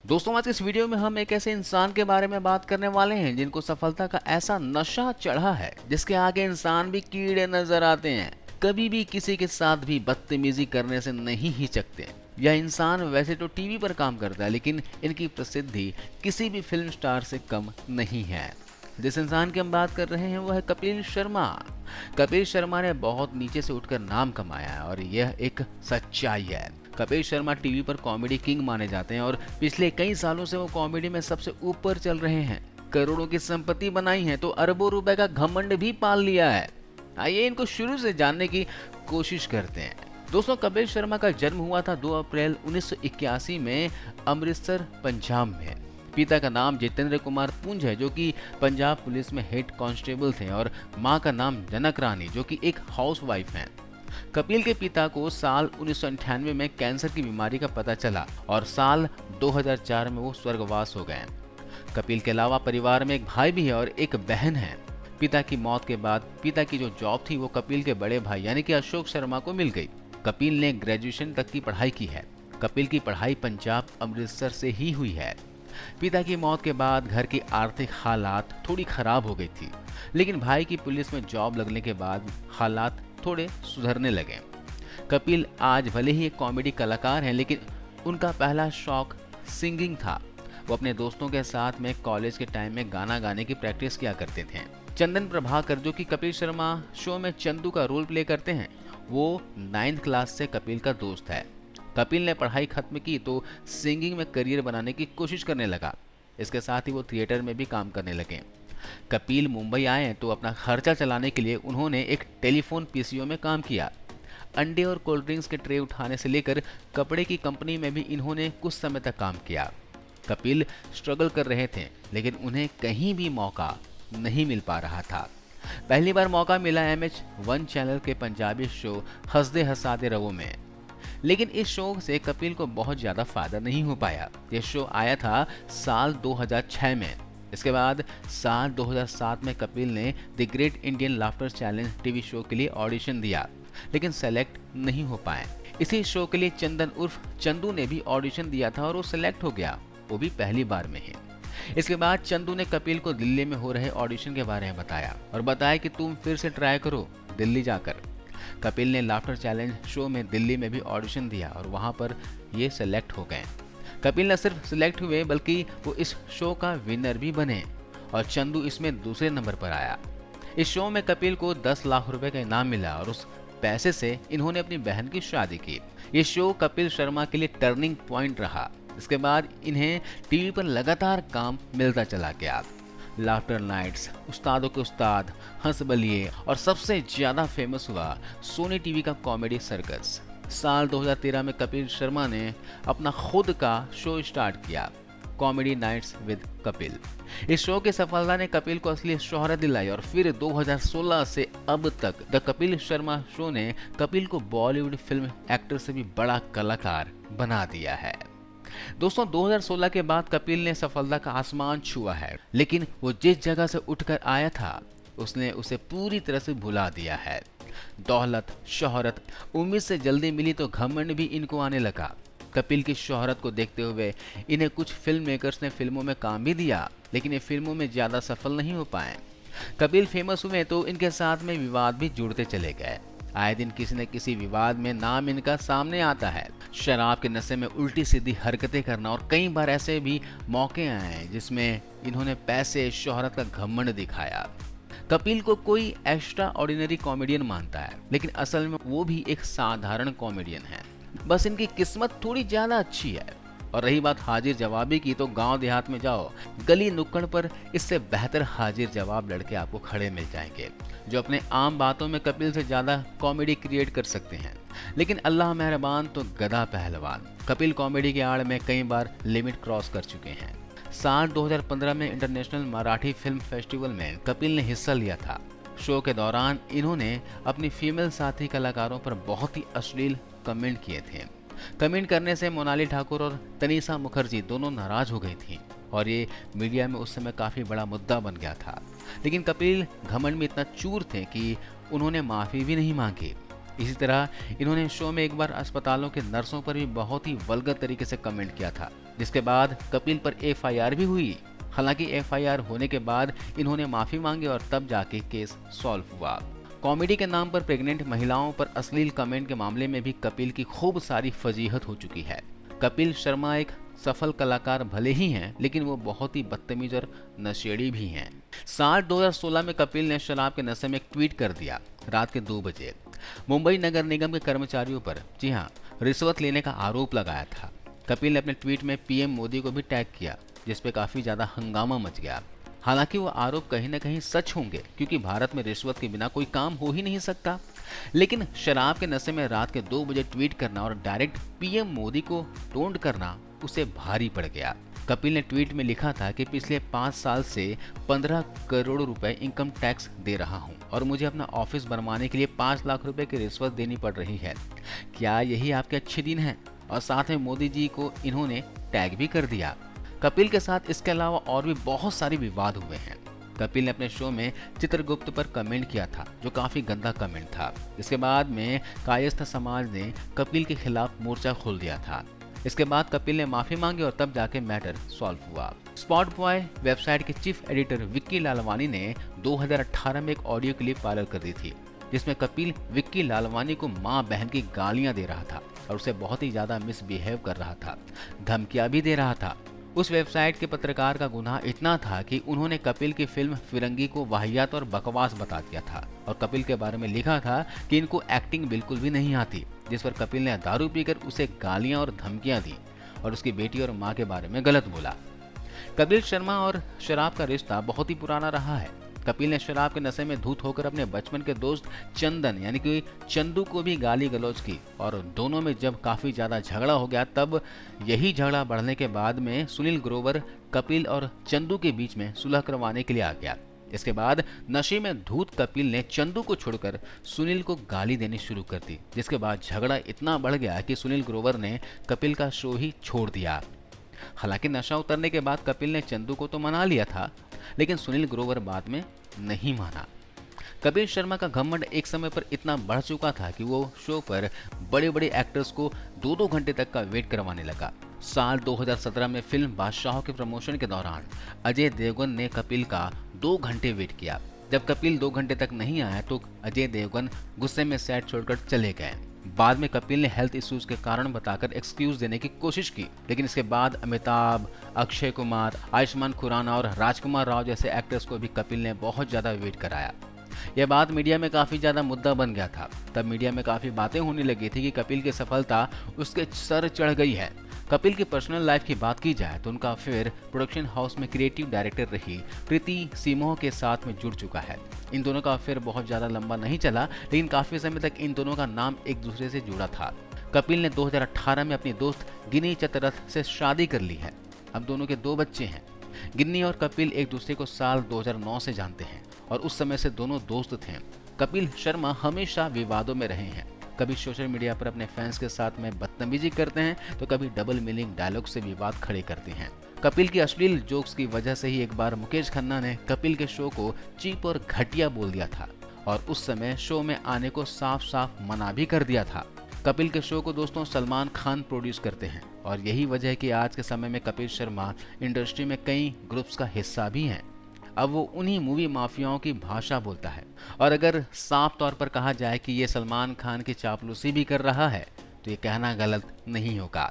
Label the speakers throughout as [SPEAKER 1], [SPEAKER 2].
[SPEAKER 1] दोस्तों, आज के इस वीडियो में हम एक ऐसे इंसान के बारे में बात करने वाले हैं जिनको सफलता का ऐसा नशा चढ़ा है जिसके आगे इंसान भी कीड़े नजर आते हैं। कभी भी किसी के साथ भी बदतमीजी करने से नहीं हिचकते। यह इंसान वैसे तो टीवी पर काम करता है, लेकिन इनकी प्रसिद्धि किसी भी फिल्म स्टार से कम नहीं है। जिस इंसान की हम बात कर रहे हैं वो है कपिल शर्मा। कपिल शर्मा ने बहुत नीचे से उठकर नाम कमाया है और यह एक सच्चाई है। कपिल शर्मा टीवी पर कॉमेडी किंग माने जाते हैं और पिछले कई सालों से वो कॉमेडी में सबसे ऊपर चल रहे हैं। करोड़ों की संपत्ति बनाई है तो अरबों रुपए का घमंड भी पाल लिया है। आइए इनको शुरू से जानने की कोशिश करते हैं। दोस्तों, कपिल शर्मा का जन्म हुआ था 2 अप्रैल 1981 में अमृतसर, पंजाब में। पिता का नाम जितेंद्र कुमार पुंज है, जो कि पंजाब पुलिस में हेड कांस्टेबल थे, और मां का नाम जनक रानी, जो कि एक हाउसवाइफ हैं। कपिल के पिता को साल 1998 में कैंसर की बीमारी का पता चला और साल 2004 में वो स्वर्गवास हो गए। कपिल के अलावा परिवार में एक भाई भी है और एक बहन है। पिता की मौत के बाद पिता की जो जॉब थी वो कपिल के बड़े भाई यानी कि अशोक शर्मा को मिल गई। कपिल ने ग्रेजुएशन तक की पढ़ाई की है। कपिल की पढ़ाई पंजाब अमृतसर से ही हुई है। पिता की मौत के बाद घर की आर्थिक हालात थोड़ी खराब हो गई थी, लेकिन भाई की पुलिस में जॉब लगने के बाद हालात थोड़े सुधरने लगे। कपिल आज भले ही एक कॉमेडी कलाकार हैं, लेकिन उनका पहला शौक सिंगिंग था। वो अपने दोस्तों के साथ में कॉलेज के टाइम में गाना गाने की प्रैक्टिस किया करते थे। चंदन प्रभाकर, जो कि कपिल शर्मा शो में चंदू का रोल प्ले करते हैं, वो 9th क्लास से कपिल का दोस्त है। कपिल ने पढ़ाई खत्म की तो सिंगिंग में करियर बनाने की कोशिश करने लगा। इसके साथ ही वो थिएटर में भी काम करने लगे। कपिल मुंबई आए तो अपना खर्चा चलाने के लिए उन्होंने एक टेलीफोन पीसीओ में काम किया। अंडे और कोल्ड ड्रिंक्स के ट्रे उठाने से लेकर कपड़े की कंपनी में भी इन्होंने कुछ समय तक काम किया। कपिल स्ट्रगल कर रहे थे, लेकिन उन्हें कहीं भी मौका नहीं मिल पा रहा था। पहली बार मौका मिला MH1 चैनल के पंजाबी शो हंसदे हंसाते रवो में, लेकिन इस शो से कपिल को बहुत ज़्यादा फायदा नहीं हो पाया। यह शो आया था साल 2006 में। इसके बाद साल 2007 में कपिल ने the great Indian laughter challenge TV show के लिए ऑडिशन दिया, लेकिन सेलेक्ट नहीं हो पाए। इसी शो के लिए चंदन उर्फ चंदू ने भी ऑडिशन दिया था और वो सेलेक्ट हो गया, वो भी पहली बार में ही। इसके बाद चंदू ने कपिल को दिल्ली में हो रहे ऑडिशन के बारे में बताया और बताया कि तुम फिर से ट्राई करो दिल्ली जाकर। कपिल ने लाफ्टर चैलेंज शो में दिल्ली में भी ऑडिशन दिया और वहां पर ये सेलेक्ट हो गए। कपिल न सिर्फ सिलेक्ट हुए बल्कि वो इस शो का विनर भी बने और चंदू इसमें दूसरे नंबर पर आया। इस शो में कपिल को 10 लाख रुपए का इनाम मिला और उस पैसे से इन्होंने अपनी बहन की शादी की। ये शो कपिल शर्मा के लिए टर्निंग पॉइंट रहा। इसके बाद इन्हें टीवी पर लगातार काम मिलता चला गया। लाफ्टर नाइट्स, उस्तादों के उस्ताद, हंस बलिए और सबसे ज्यादा फेमस हुआ सोनी टीवी का कॉमेडी सर्कस। साल 2013 में कपिल शर्मा ने अपना खुद का शो स्टार्ट किया, कॉमेडी नाइट्स विद कपिल। इस शो की सफलता ने कपिल को असली शोहरत दिलाई और फिर 2016 से अब तक द कपिल शर्मा शो ने कपिल को बॉलीवुड फिल्म एक्टर से भी बड़ा कलाकार बना दिया है। दोस्तों, 2016 के बाद कपिल ने सफलता का आसमान छुआ है, लेकिन वो जिस जगह से उठकर आया था उसने उसे पूरी तरह से भुला दिया है। दौलत, शोहरत, उम्मीद से जल्दी मिली तो घमंड भी इनको आने लगा। कपिल की शोहरत को देखते हुए इन्हें कुछ फिल्म मेकर्स ने फिल्मों में काम भी दिया, लेकिन ये फिल्मों में ज्यादा सफल नहीं हो पाए। कपिल फेमस हुए तो इनके साथ में विवाद भी जुड़ते चले गए। आए दिन किसी न किसी विवाद में नाम इनका सामने आता है। शराब के नशे में उल्टी सीधी हरकतें करना, और कई बार ऐसे भी मौके आए हैं जिसमें इन्होंने पैसे, शोहरत का घमंड दिखाया। कपिल को कोई एक्स्ट्रा ऑर्डिनरी कॉमेडियन मानता है, लेकिन असल में वो भी एक साधारण कॉमेडियन है। बस इनकी किस्मत थोड़ी ज्यादा अच्छी है। और रही बात हाजिर जवाबी की, तो गांव देहात में जाओ, गली नुक्कड़ पर इससे बेहतर हाजिर जवाब लड़के आपको खड़े मिल जाएंगे, जो अपने आम बातों में कपिल से ज्यादा कॉमेडी क्रिएट कर सकते हैं। लेकिन अल्लाह मेहरबान तो गधा पहलवान। कपिल कॉमेडी के आड़ में कई बार लिमिट क्रॉस कर चुके हैं। साल 2015 में इंटरनेशनल मराठी फिल्म फेस्टिवल में कपिल ने हिस्सा लिया था। शो के दौरान इन्होंने अपनी फीमेल साथी कलाकारों पर बहुत ही अश्लील कमेंट किए थे। कमेंट करने से मोनाली ठाकुर और तनीषा मुखर्जी दोनों नाराज हो गई थीं और ये मीडिया में उस समय काफ़ी बड़ा मुद्दा बन गया था। लेकिन कपिल घमंड में इतना चूर थे कि उन्होंने माफ़ी भी नहीं मांगी। इसी तरह इन्होंने शो में एक बार अस्पतालों के नर्सों पर भी बहुत ही वल्गर तरीके से कमेंट किया था। जिसके बाद कपिल पर एफआईआर भी हुई। हालांकि एफआईआर होने के बाद इन्होंने माफी मांगी और तब जाके केस सॉल्व हुआ। कॉमेडी के नाम पर प्रेग्नेंट महिलाओं पर अश्लील कमेंट के मामले में भी कपिल की खूब सारी फजीहत हो चुकी है। कपिल शर्मा एक सफल कलाकार भले ही हैं, लेकिन वो बहुत ही बदतमीज और नशेड़ी भी हैं। साल 2016 में कपिल ने शराब के नशे में एक ट्वीट कर दिया रात के 2 बजे। मुंबई नगर निगम के कर्मचारियों पर, जी हाँ, रिश्वत लेने का आरोप लगाया था। कपिल ने अपने ट्वीट में पीएम मोदी को भी टैग किया, जिसपे काफी ज्यादा हंगामा मच गया। हालांकि वो आरोप कहीं न कहीं सच होंगे, क्योंकि भारत में रिश्वत के बिना कोई काम हो ही नहीं सकता। लेकिन शराब के नशे में रात के 2 बजे ट्वीट करना और डायरेक्ट पीएम मोदी को टोंट करना उसे भारी पड़ गया। कपिल ने ट्वीट में लिखा था कि पिछले 5 साल से 15 करोड़ रुपए इनकम टैक्स दे रहा हूं और मुझे अपना ऑफिस बनवाने के लिए 5 लाख रुपए की रिश्वत देनी पड़ रही है। क्या यही आपके अच्छे दिन हैं? और साथ में मोदी जी को इन्होंने टैग भी कर दिया। कपिल के साथ इसके अलावा और भी बहुत सारे विवाद हुए हैं। कपिल ने अपने शो में चित्रगुप्त पर कमेंट किया था, जो काफी गंदा कमेंट था। इसके बाद में कायस्थ समाज ने कपिल के खिलाफ मोर्चा खोल दिया था। इसके बाद कपिल ने माफी मांगी और तब जाके मैटर सॉल्व हुआ। स्पॉट बॉय वेबसाइट के चीफ एडिटर विक्की लालवानी ने 2018 में एक ऑडियो क्लिप वायरल कर दी थी, जिसमें कपिल विक्की लालवानी को मां बहन की गालियां दे रहा था और उसे बहुत ही ज्यादा मिसबिहेव कर रहा था, धमकियां भी दे रहा था। उस वेबसाइट के पत्रकार का गुनाह इतना था कि उन्होंने कपिल की फिल्म फिरंगी को वाहियात और बकवास बता दिया था और कपिल के बारे में लिखा था कि इनको एक्टिंग बिल्कुल भी नहीं आती, जिस पर कपिल ने दारू पीकर उसे गालियां और धमकियां दी और उसकी बेटी और मां के बारे में गलत बोला। कपिल शर्मा और शराब का रिश्ता बहुत ही पुराना रहा है। कपिल ने शराब के नशे में धुत होकर अपने बचपन के दोस्त चंदन यानी कि चंदू को भी गाली गलौज की और दोनों में जब काफी ज्यादा झगड़ा हो गया, तब यही झगड़ा बढ़ने के बाद में सुनील ग्रोवर कपिल और चंदू के बीच में सुलह करवाने के लिए आ गया। इसके बाद नशे में धूत कपिल ने चंदू को छोड़कर सुनील को गाली देनी शुरू कर दी, जिसके बाद झगड़ा इतना बढ़ गया कि सुनील ग्रोवर ने कपिल का शो ही छोड़ दिया। हालांकि नशा उतरने के बाद कपिल ने चंदू को तो मना लिया था, लेकिन सुनील ग्रोवर बाद में नहीं माना। कपिल शर्मा का घमंड एक समय पर इतना बढ़ चुका था कि वो शो पर बड़े बड़े एक्टर्स को 2-2 घंटे तक का वेट करवाने लगा। साल 2017 में फिल्म बादशाहों के प्रमोशन के दौरान अजय देवगन ने कपिल का 2 घंटे वेट किया। जब कपिल 2 घंटे तक नहीं आया तो अजय देवगन गुस्से में सेट छोड़कर चले गए। बाद में कपिल ने हेल्थ इश्यूज के कारण बताकर एक्सक्यूज देने की कोशिश की, लेकिन इसके बाद अमिताभ, अक्षय कुमार, आयुष्मान खुराना और राजकुमार राव जैसे एक्टर्स को भी कपिल ने बहुत ज्यादा वेट कराया। यह बात मीडिया में काफी ज्यादा मुद्दा बन गया था। तब मीडिया में काफी बातें होने लगी थी कि कपिल की सफलता उसके सर चढ़ गई है। कपिल की पर्सनल लाइफ की बात की जाए तो उनका अफेयर प्रोडक्शन हाउस में क्रिएटिव डायरेक्टर रही प्रीति सिमोह के साथ में जुड़ चुका है। इन दोनों का अफेयर बहुत ज्यादा लंबा नहीं चला, लेकिन काफी समय तक इन दोनों का नाम एक दूसरे से जुड़ा था। कपिल ने 2018 में अपनी दोस्त गिन्नी चतरथ से शादी कर ली है। अब दोनों के 2 बच्चे हैं। गिन्नी और कपिल एक दूसरे को साल 2009 से जानते हैं और उस समय से दोनों दोस्त थे। कपिल शर्मा हमेशा विवादों में रहे हैं। कभी सोशल मीडिया पर अपने फैंस के साथ में बदतमीजी करते हैं तो कभी डबल मीनिंग डायलॉग से विवाद खड़े करते हैं। कपिल की अश्लील जोक्स की वजह से ही एक बार मुकेश खन्ना ने कपिल के शो को चीप और घटिया बोल दिया था और उस समय शो में आने को साफ साफ मना भी कर दिया था। कपिल के शो को दोस्तों सलमान खान प्रोड्यूस करते हैं और यही वजह है कि आज के समय में कपिल शर्मा इंडस्ट्री में कई ग्रुप्स का हिस्सा भी हैं। अब वो उन्हीं मूवी माफियाओं की भाषा बोलता है और अगर साफ तौर पर कहा जाए कि ये सलमान खान की चापलूसी भी कर रहा है तो ये कहना गलत नहीं होगा।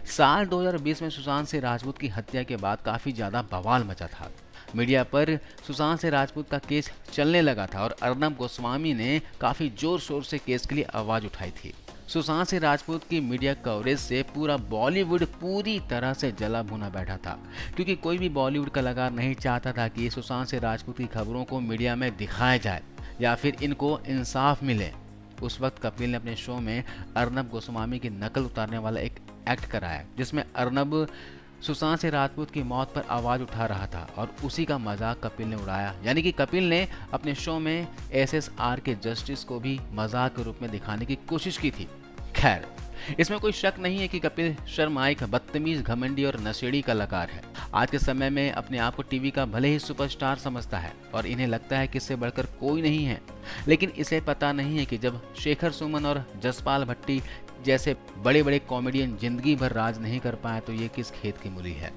[SPEAKER 1] साल 2020 में सुशांत सिंह राजपूत की हत्या के बाद काफी ज्यादा बवाल मचा था। मीडिया पर सुशांत सिंह राजपूत का केस चलने लगा था और अर्नब गोस्वामी ने काफी जोर शोर से केस के लिए आवाज उठाई थी। सुशांत सिंह राजपूत की मीडिया कवरेज से पूरा बॉलीवुड पूरी तरह से जला भुना बैठा था, क्योंकि कोई भी बॉलीवुड कलाकार नहीं चाहता था कि सुशांत सिंह राजपूत की खबरों को मीडिया में दिखाया जाए या फिर इनको इंसाफ मिले। उस वक्त कपिल ने अपने शो में अर्नब गोस्वामी की नकल उतारने वाला एक एक्ट कराया, जिसमें अर्नब सुशांत सिंह राजपूत की मौत पर आवाज उठा रहा था और उसी का मजाक कपिल ने उड़ाया। यानी कि कपिल ने अपने शो में एसएसआर के जस्टिस को भी मजाक के रूप में दिखाने की कोशिश की थी। खैर, इसमें कोई शक नहीं है कि कपिल शर्मा एक बदतमीज, घमंडी और नशेड़ी कलाकार है। आज के समय में अपने आप को टीवी का भले ही सुपरस्टार समझता है और इन्हें लगता है कि इससे बढ़कर कोई नहीं है, लेकिन इसे पता नहीं है कि जब शेखर सुमन और जसपाल भट्टी जैसे बड़े बड़े कॉमेडियन जिंदगी भर राज नहीं कर पाए तो ये किस खेत की मूली है।